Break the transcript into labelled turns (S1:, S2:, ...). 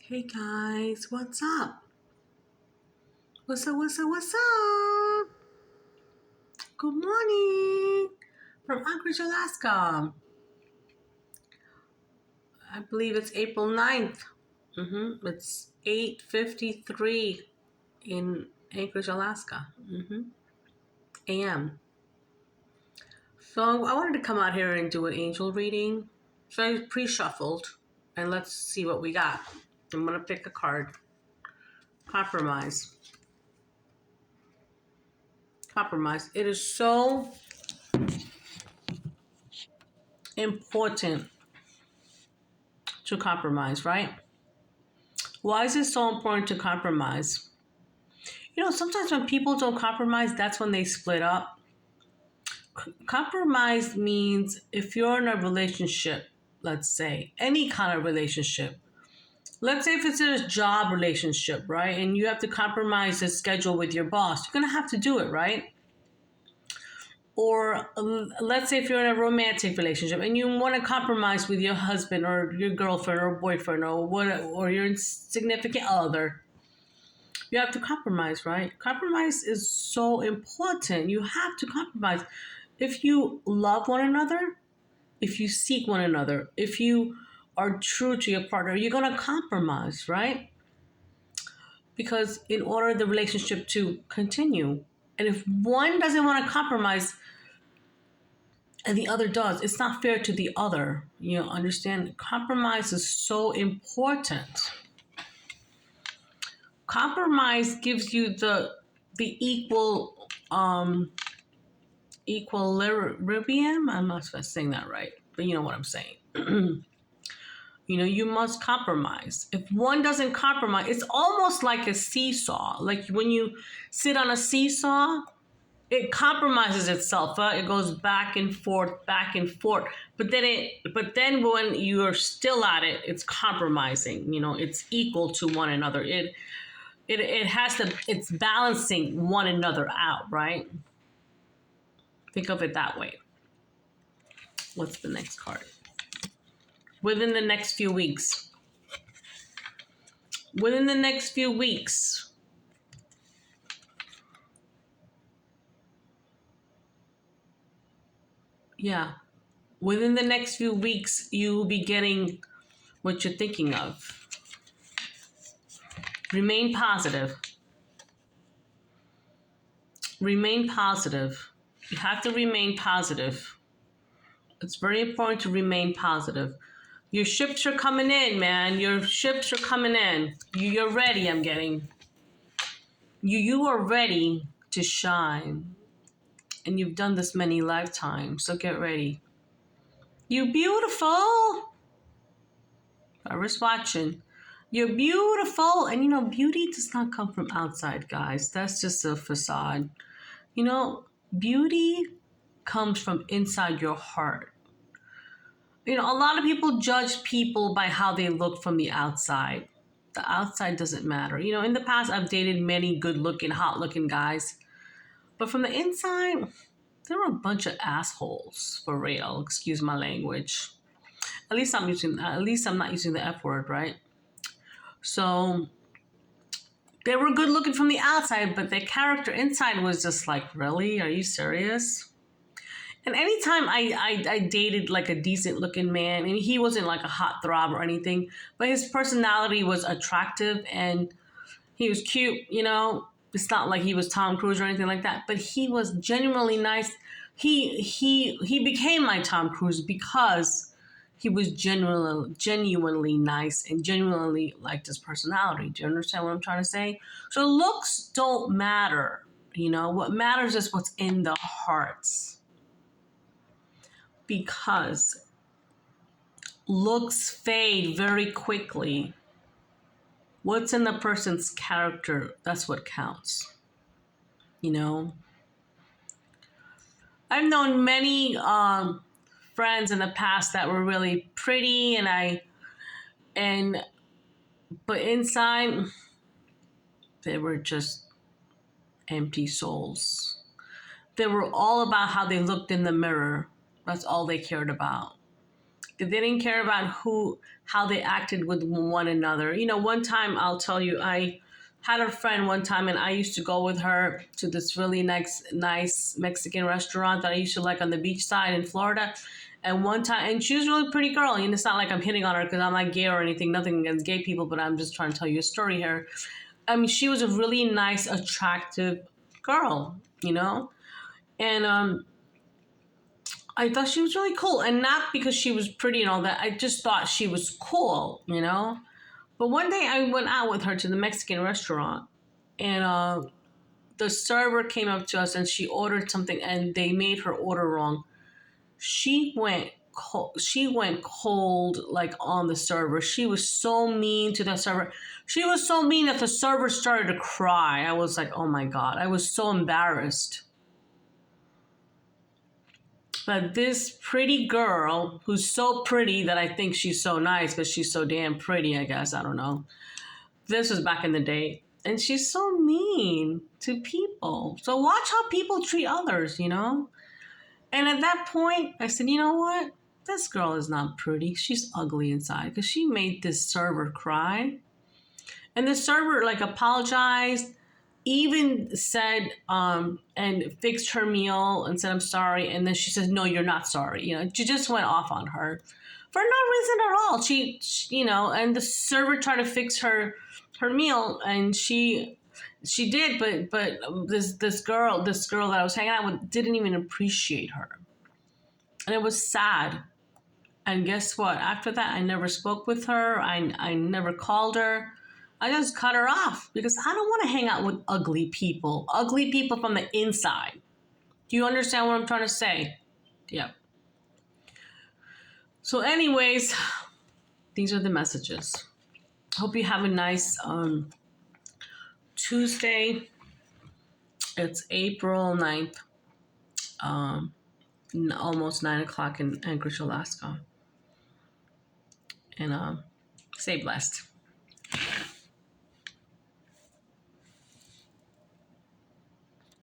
S1: Hey guys, what's up? What's up? Good morning from Anchorage, Alaska. I believe it's April 9th. It's 8:53 in Anchorage, Alaska. AM. So I wanted to come out here and do an angel reading. So I pre-shuffled and let's see what we got. I'm going to pick a card. Compromise. Compromise. It is so important to compromise, right? Why is it so important to compromise? Sometimes when people don't compromise, that's when they split up. Compromise means if you're in a relationship, let's say, any kind of relationship, let's say if it's a job relationship, right? And you have to compromise the schedule with your boss, you're going to have to do it, right? Or let's say if you're in a romantic relationship and you want to compromise with your husband or your girlfriend or boyfriend or your significant other, you have to compromise, right? Compromise is so important. You have to compromise. If you love one another, if you seek one another, if you are true to your partner, you're going to compromise, right? Because in order the relationship to continue, and if one doesn't want to compromise and the other does, it's not fair to the other. Understand? Compromise is so important. Compromise gives you the equilibrium. I'm not saying that right, but you know what I'm saying. You must compromise. If one doesn't compromise, it's almost like a seesaw. Like when you sit on a seesaw, it compromises itself. It goes back and forth, back and forth. But then when you're still at it, it's compromising. It's equal to one another. It's balancing one another out, right? Think of it that way. What's the next card? Within the next few weeks. Within the next few weeks. Yeah. Within the next few weeks, you will be getting what you're thinking of. Remain positive. Remain positive. You have to remain positive. It's very important to remain positive. Your ships are coming in, man. Your ships are coming in. You're ready, I'm getting. You are ready to shine. And you've done this many lifetimes, so get ready. You beautiful. I was watching. You're beautiful. And beauty does not come from outside, guys. That's just a facade. Beauty comes from inside your heart. A lot of people judge people by how they look from the outside. The outside doesn't matter. In the past, I've dated many good-looking, hot-looking guys. But from the inside, they were a bunch of assholes, for real. Excuse my language. At least I'm not using the F word, right? So they were good looking from the outside, but their character inside was just like, really? Are you serious? And anytime I dated like a decent looking man, and he wasn't like a hot throb or anything, but his personality was attractive and he was cute, It's not like he was Tom Cruise or anything like that, but he was genuinely nice. He became my Tom Cruise because he was genuinely nice and genuinely liked his personality. Do you understand what I'm trying to say? So looks don't matter. What matters is what's in the hearts. Because looks fade very quickly. What's in the person's character, that's what counts. I've known many friends in the past that were really pretty but inside they were just empty souls. They were all about how they looked in the mirror. That's all they cared about. They didn't care about how they acted with one another. You know, one time I'll tell you, I had a friend one time, and I used to go with her to this really nice Mexican restaurant that I used to like on the beach side in Florida. And one time, and she was a really pretty girl. And it's not like I'm hitting on her because I'm not gay or anything. Nothing against gay people, but I'm just trying to tell you a story here. I mean, she was a really nice, attractive girl, you know? And I thought she was really cool. And not because she was pretty and all that. I just thought she was cool, you know? But one day I went out with her to the Mexican restaurant. And the server came up to us and she ordered something and they made her order wrong. She went cold like on the server. She was so mean to the server. She was so mean that the server started to cry. I was like, oh my God. I was so embarrassed. But this pretty girl, who's so pretty that I think she's so nice because she's so damn pretty, I guess. I don't know. This was back in the day. And she's so mean to people. So watch how people treat others, you know? And at that point, I said, you know what? This girl is not pretty. She's ugly inside because she made this server cry. And the server like apologized, even said and fixed her meal and said, I'm sorry. And then she says, no, you're not sorry. You know, she just went off on her for no reason at all. She you know, and the server tried to fix her meal and she did, but this girl that I was hanging out with didn't even appreciate her. And it was sad. And guess what? After that, I never spoke with her. I never called her. I just cut her off because I don't want to hang out with ugly people from the inside. Do you understand what I'm trying to say? Yep. So anyways, these are the messages. Hope you have a nice Tuesday. It's April 9th, almost 9 o'clock in Anchorage, Alaska. And stay blessed.